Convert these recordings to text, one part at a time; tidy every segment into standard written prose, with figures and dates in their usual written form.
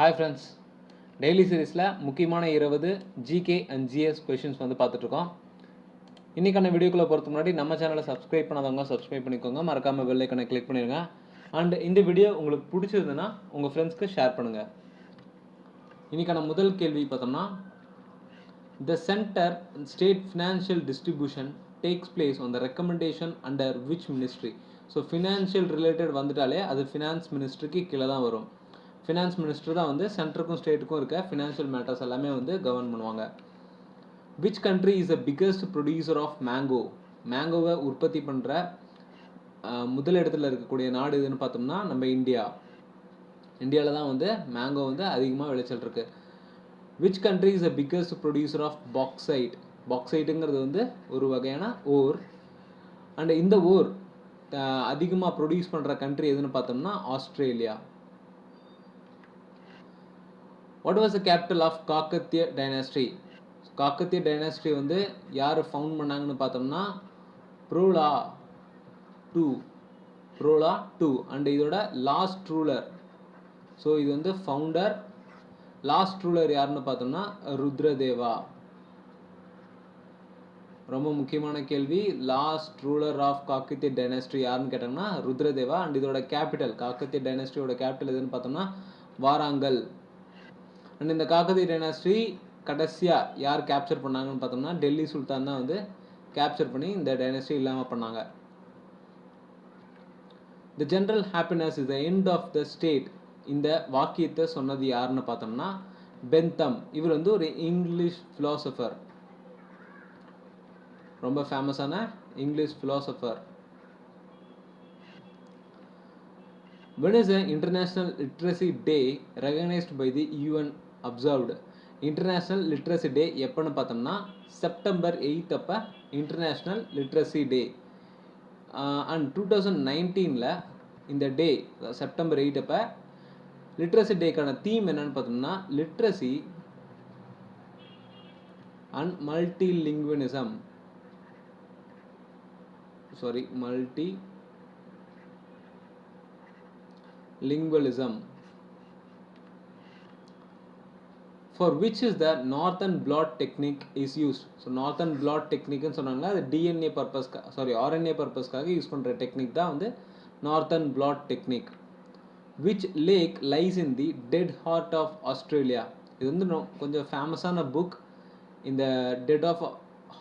Hi friends, daily சீரீஸில் முக்கியமான 20 GK and GS questions வந்து பார்த்துட்ருக்கோம். இன்றைக்கான வீடியோக்குள்ளே போகிறதுக்கு முன்னாடி நம்ம சேனலை சப்ஸ்கிரைப் பண்ணாதவங்க சப்ஸ்கிரைப் பண்ணிக்கோங்க, மறக்காமல் பெல் ஐக்கனை கிளிக் பண்ணிடுங்க. அண்ட் இந்த வீடியோ உங்களுக்கு பிடிச்சிருந்ததுன்னா உங்கள் ஃப்ரெண்ட்ஸ்க்கு ஷேர் பண்ணுங்கள். இன்றைக்கான முதல் கேள்வி பார்த்தோம்னா, the centre state financial distribution takes place on the recommendation under which ministry? So financial related வந்துட்டாலே அது ஃபினான்ஸ் மினிஸ்ட்ரிக்கு கீழே தான் வரும். ஃபினான்ஸ் மினிஸ்டர் தான் வந்து சென்டருக்கும் ஸ்டேட்டுக்கும் இருக்க ஃபினான்ஷியல் மேட்டர்ஸ் எல்லாமே வந்து கவர்ன் பண்ணுவாங்க. Which country is the biggest producer of mango? மேங்கோவை உற்பத்தி பண்ணுற முதல் இடத்துல இருக்கக்கூடிய நாடு எதுன்னு பார்த்தோம்னா நம்ம இந்தியா. இந்தியாவில் தான் வந்து மேங்கோ வந்து அதிகமாக விளைச்சல் இருக்குது. Which country is the biggest producer of bauxite? பாக்சைட்டுங்கிறது வந்து ஒரு வகையான ஓர். அண்ட் இந்த ஓர் அதிகமாக ப்ரொடியூஸ் பண்ணுற கண்ட்ரி எதுன்னு பார்த்தோம்னா Australia. What was the capital of Kakatiya dynasty? Kakatiya dynasty வந்து யார் ஃபவுண்ட் பண்ணாங்கன்னு பார்த்தோம்னா ப்ரோலா டூ அண்ட் இதோட லாஸ்ட் ரூலர். ஸோ இது வந்து ஃபவுண்டர். லாஸ்ட் ரூலர் யாருன்னு பார்த்தோம்னா ருத்ரதேவா. ரொம்ப முக்கியமான கேள்வி. Last ruler of Kakatiya dynasty யாருன்னு கேட்டாங்கன்னா ருத்ரதேவா. அண்ட் இதோட கேபிட்டல், காக்கத்திய டைனாஸ்டியோட கேபிட்டல் எதுன்னு பார்த்தோம்னா வாராங்கல். அண்ட் இந்த காக்கத்திய டைனாஸ்டி கடைசியாக யார் கேப்சர் பண்ணாங்கன்னு பார்த்தோம்னா டெல்லி சுல்தான் தான் வந்து கேப்சர் பண்ணி இந்த டைனாஸ்டி இல்லாமல் பண்ணாங்க. The general happiness is the end of the state. இந்த வாக்கியத்தை சொன்னது யாருன்னு பார்த்தோம்னா பென்தம். இவர் வந்து ஒரு இங்கிலீஷ் ஃபிலாசபர், ரொம்ப ஃபேமஸான English philosopher. When is the International Literacy Day recognized by the UN observed? International literacy day எப்போன்னு பார்த்தோம்னா செப்டம்பர் 8 அப்போ இன்டர்நேஷ்னல் லிட்ரஸி டே. அண்ட் 2019 இந்த டே செப்டம்பர் 8 அப்போ லிட்ரஸி டேக்கான தீம் என்னன்னு பார்த்தோம்னா literacy and multilingualism. For which is the northern blot technique is used? So northern blot technique ன்னு சொன்னாங்க, அது DNA பர்பஸ் RNA பர்பஸ்க்காக யூஸ் பண்ணுற டெக்னிக் தான் வந்து northern blot technique. Which lake lies in the dead heart of Australia? இது வந்து கொஞ்சம் ஃபேமஸான புக். இந்த dead of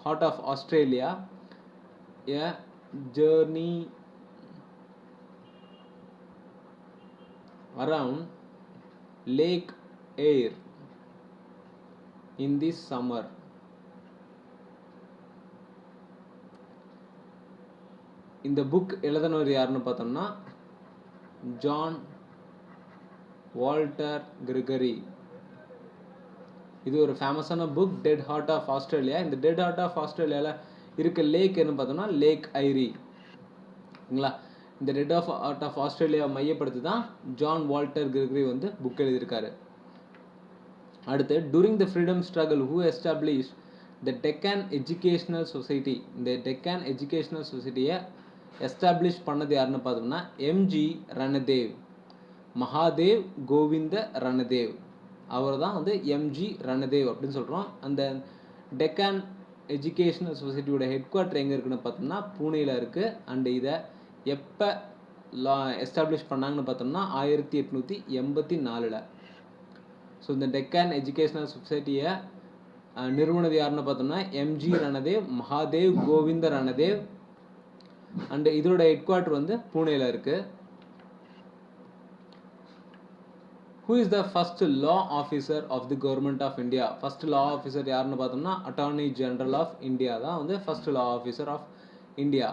heart of Australia, a journey around Lake Eyre in this summer. இந்த புக் எழுதினவர் யாருன்னு பார்த்தோம்னா ஜான் வால்டர் கிரிகரி. இது ஒரு ஃபேமஸான book, dead heart of Australia. இந்த டெட் ஹார்ட் ஆஃப் ஆஸ்திரேலியாவில் இருக்க லேக் என்ன பார்த்தோம்னா லேக் ஐரி. ஓகேங்களா? இந்த டெட் ஹார்ட் ஆஃப் ஆஸ்திரேலியாவை மையப்படுத்தி தான் ஜான் வால்டர் கிரிகரி வந்து புக் எழுதியிருக்காரு. அடுத்து, during the freedom struggle who establish the Deccan educational society? இந்த டெக்கான் எஜுகேஷனல் சொசைட்டியை எஸ்டாப்ளிஷ் பண்ணது யாருன்னு பார்த்தோம்னா எம்ஜி ரணதேவ். மகாதேவ் கோவிந்த ரணதேவ், அவர் தான் வந்து எம்ஜி ரணதேவ் அப்படின்னு சொல்கிறோம். அந்த டெக்கான் எஜுகேஷனல் சொசைட்டியோட ஹெட் குவார்ட்டர் எங்கே இருக்குன்னு பார்த்தோம்னா பூனேயில் இருக்குது. அண்டு இதை எப்போ எஸ்டாப்ளிஷ் பண்ணாங்கன்னு பார்த்தோம்னா 1884. ஸோ இந்த டெக்கான் எஜுகேஷனல் சொசைட்டியை நிறுவனது யாருன்னு பார்த்தோம்னா எம்ஜி ரணதேவ், மகாதேவ் கோவிந்த ரணதேவ். அண்டு இதோட ஹெட் குவார்ட்டர் வந்து பூனேயில் இருக்குது. Who is the first law officer of the government of India? First law officer யாருன்னு பார்த்தோம்னா அட்டார்னி ஜெனரல் ஆஃப் இந்தியா தான் வந்து first law officer of India.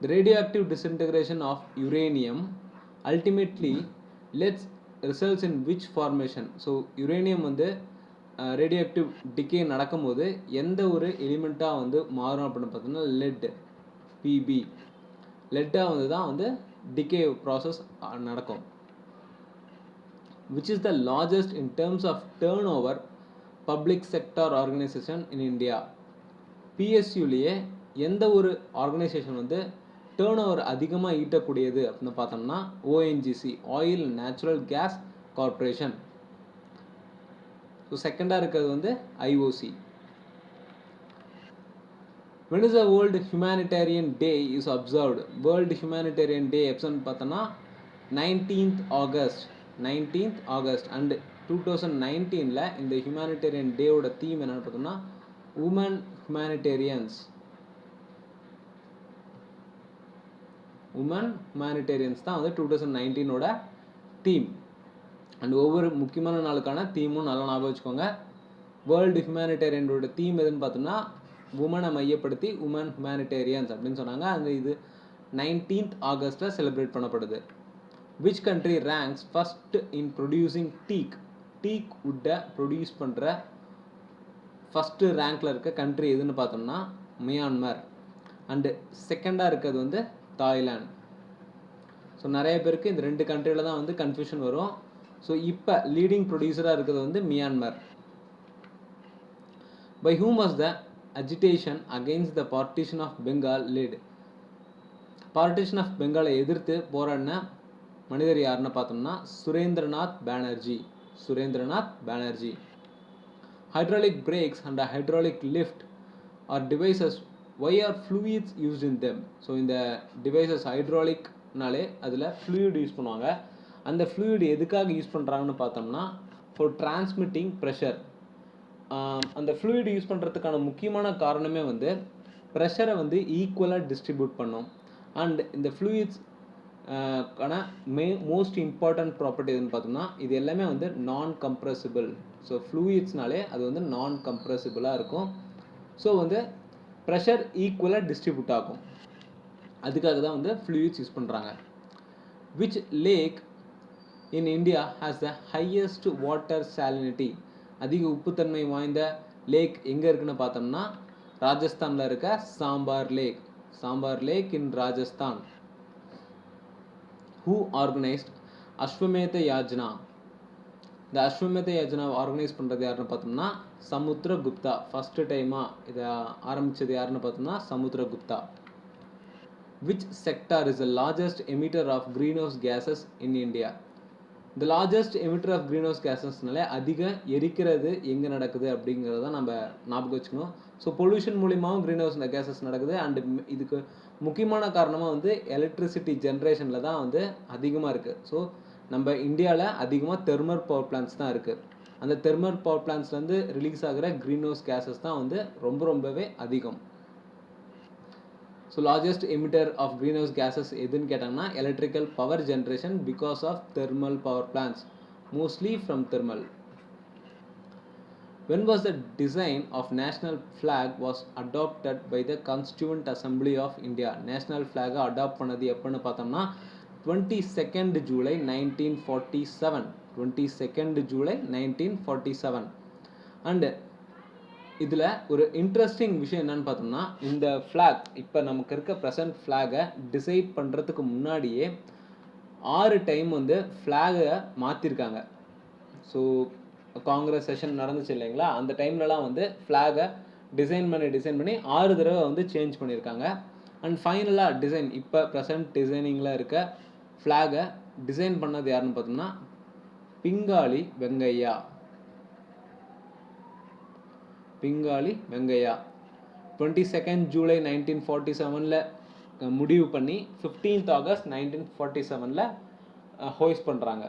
The radioactive disintegration of uranium ultimately results in which formation? So uranium வந்து radioactive decay நடக்கும்போது எந்த ஒரு எலிமெண்ட்டாக வந்து மாறும் அப்படின்னு பார்த்தோம்னா லெட், பிபி. லெட்டாக வந்து தான் வந்து டிகே ப்ராசஸ் நடக்கும். Which is the largest in terms of turnover public sector organization in India? PSUலேயே எந்த ஒரு ஆர்கனைசேஷன் வந்து டேர்ன் ஓவர் அதிகமாக ஈட்டக்கூடியது அப்படின்னு பார்த்தோம்னா ONGC, oil natural gas corporation. So செகண்டாக இருக்கிறது வந்து IOC. when is the world humanitarian day is observed? World humanitarian day எப்போன்னு பார்த்தோன்னா 19th ஆகஸ்ட் அண்ட் 2019 இந்த ஹியூமனிடேரியன் டேவோட தீம் என்னென்னு பார்த்தோம்னா உமன் ஹியூமனிடேரியன்ஸ் தான் வந்து 2019 தீம். அண்ட் ஒவ்வொரு முக்கியமான நாளுக்கான தீமும் நல்லா ஞாபகம் வச்சுக்கோங்க. வேர்ல்டு ஹியூமனிடேரியனோட தீம் எதுன்னு பார்த்தோம்னா உமனை மையப்படுத்தி உமன் ஹியூமனிடேரியன்ஸ் அப்படின்னு சொன்னாங்க. அந்த இது 19th ஆகஸ்ட்டில் செலிப்ரேட் பண்ணப்படுது. Which country ranks first in producing teak வுட்டை ப்ரொடியூஸ் பண்ணுற ஃபஸ்ட்டு ரேங்க்கில் இருக்க கண்ட்ரி எதுன்னு பார்த்தோம்னா மியான்மர். அண்டு செகண்டாக இருக்கிறது வந்து தாய்லாந்து. ஸோ நிறைய பேருக்கு இந்த 2 கண்ட்ரியில் தான் வந்து கன்ஃபியூஷன் வரும். ஸோ இப்போ லீடிங் ப்ரொடியூசராக இருக்கிறது வந்து Myanmar. By whom was the agitation against the partition of Bengal led? Partition of பெங்காலை எதிர்த்து போராடின மனிதர் யாருன்னு பார்த்தோம்னா Surendranath Banerjee. Hydraulic brakes and hydraulic lift are devices. why are fluids used in them? So இந்த டிவைசஸ் ஹைட்ராலிக்னாலே அதில் ஃப்ளூயிட் யூஸ் பண்ணுவாங்க. அந்த ஃப்ளூயிட் எதுக்காக யூஸ் பண்ணுறாங்கன்னு பார்த்தோம்னா ஃபார் டிரான்ஸ்மிட்டிங் ப்ரெஷர். அந்த ஃப்ளூயிட் யூஸ் பண்ணுறதுக்கான முக்கியமான காரணமே வந்து ப்ரெஷரை வந்து ஈக்குவலாக டிஸ்ட்ரிபியூட் பண்ணும். அண்ட் இந்த ஃப்ளூயிட்ஸ் மோஸ்ட் இம்பார்ட்டன்ட் ப்ராப்பர்ட்டி எதுன்னு பார்த்தோம்னா இது எல்லாமே வந்து நான் கம்ப்ரெசிபிள். ஸோ ஃப்ளூயிட்ஸ்னாலே அது வந்து நான் கம்ப்ரெசிபிளாக இருக்கும். ஸோ வந்து ப்ரெஷர் ஈக்குவலாக டிஸ்ட்ரிபியூட் ஆகும். அதுக்காக தான் வந்து ஃப்ளூயிட்ஸ் யூஸ் பண்ணுறாங்க. Which lake in India has the highest water salinity? அதிக உப்புத்தன்மை வாய்ந்த லேக் எங்கே இருக்குன்னு பார்த்தோம்னா ராஜஸ்தானில் இருக்க Sambhar lake in Rajasthan. Who organised Ashwamedha Yajna? இந்த அஸ்வமேத யாஜ்னா ஆர்கனைஸ் பண்ணுறது யாருன்னு பார்த்தோம்னா சமுத்திரகுப்தா. ஃபஸ்ட்டு டைமாக இதை ஆரம்பித்தது யாருன்னு பார்த்தோம்னா Samudragupta. Which sector is the largest emitter of green house gases in India? இந்த largest emitter of green house கேஸஸ்னாலே அதிக எரிக்கிறது எங்கே நடக்குது அப்படிங்கிறத நம்ம ஞாபகம் வச்சுக்கணும். ஸோ பொல்யூஷன் மூலியமாகவும் க்ரீன் ஹவுஸ் கேஸஸ் நடக்குது. அண்டு இதுக்கு முக்கியமான காரணமாக வந்து எலக்ட்ரிசிட்டி ஜென்ரேஷனில் தான் வந்து அதிகமாக இருக்குது. ஸோ நம்ம இந்தியாவில் அதிகமாக தெர்மல் பவர் பிளான்ட்ஸ் தான் இருக்குது. அந்த தெர்மல் பவர் பிளான்ட்ஸ்லேருந்து ரிலீஸ் ஆகிற க்ரீன் ஹவுஸ் கேஸஸ் தான் வந்து ரொம்பவே அதிகம். So largest emitter of green house gases எதுன்னு கேட்டாங்கன்னா electrical power generation because of thermal power plants, mostly from thermal. when was the design of national flag was adopted by the Constituent Assembly of India? national flag adopt பண்ணது எப்போன்னு பார்த்தோம்னா 22nd July 1947. And இதில் ஒரு interesting விஷயம் என்னன்னு பார்த்தோம்னா இந்த flag இப்போ நமக்கு இருக்க ப்ரெசன்ட் ஃப்ளாகை டிசைட் பண்ணுறதுக்கு முன்னாடியே 6 டைம் வந்து ஃப்ளாகை மாற்றிருக்காங்க. ஸோ காங்கிரஸ் செஷன் நடந்துச்சு இல்லைங்களா, அந்த டைம்லலாம் வந்து ஃப்ளாகை டிசைன் பண்ணி 6 தடவை வந்து சேஞ்ச் பண்ணியிருக்காங்க. அண்ட் ஃபைனலாக டிசைன் இப்போ ப்ரெசன்ட் டிசைனிங்கில் இருக்க ஃப்ளாகை டிசைன் பண்ணது யாருன்னு பார்த்தோம்னா பிங்காலி வெங்கையா. 22nd July 1947 முடிவு பண்ணி 15th August 1947 ஹோஸ்ட் பண்ணுறாங்க.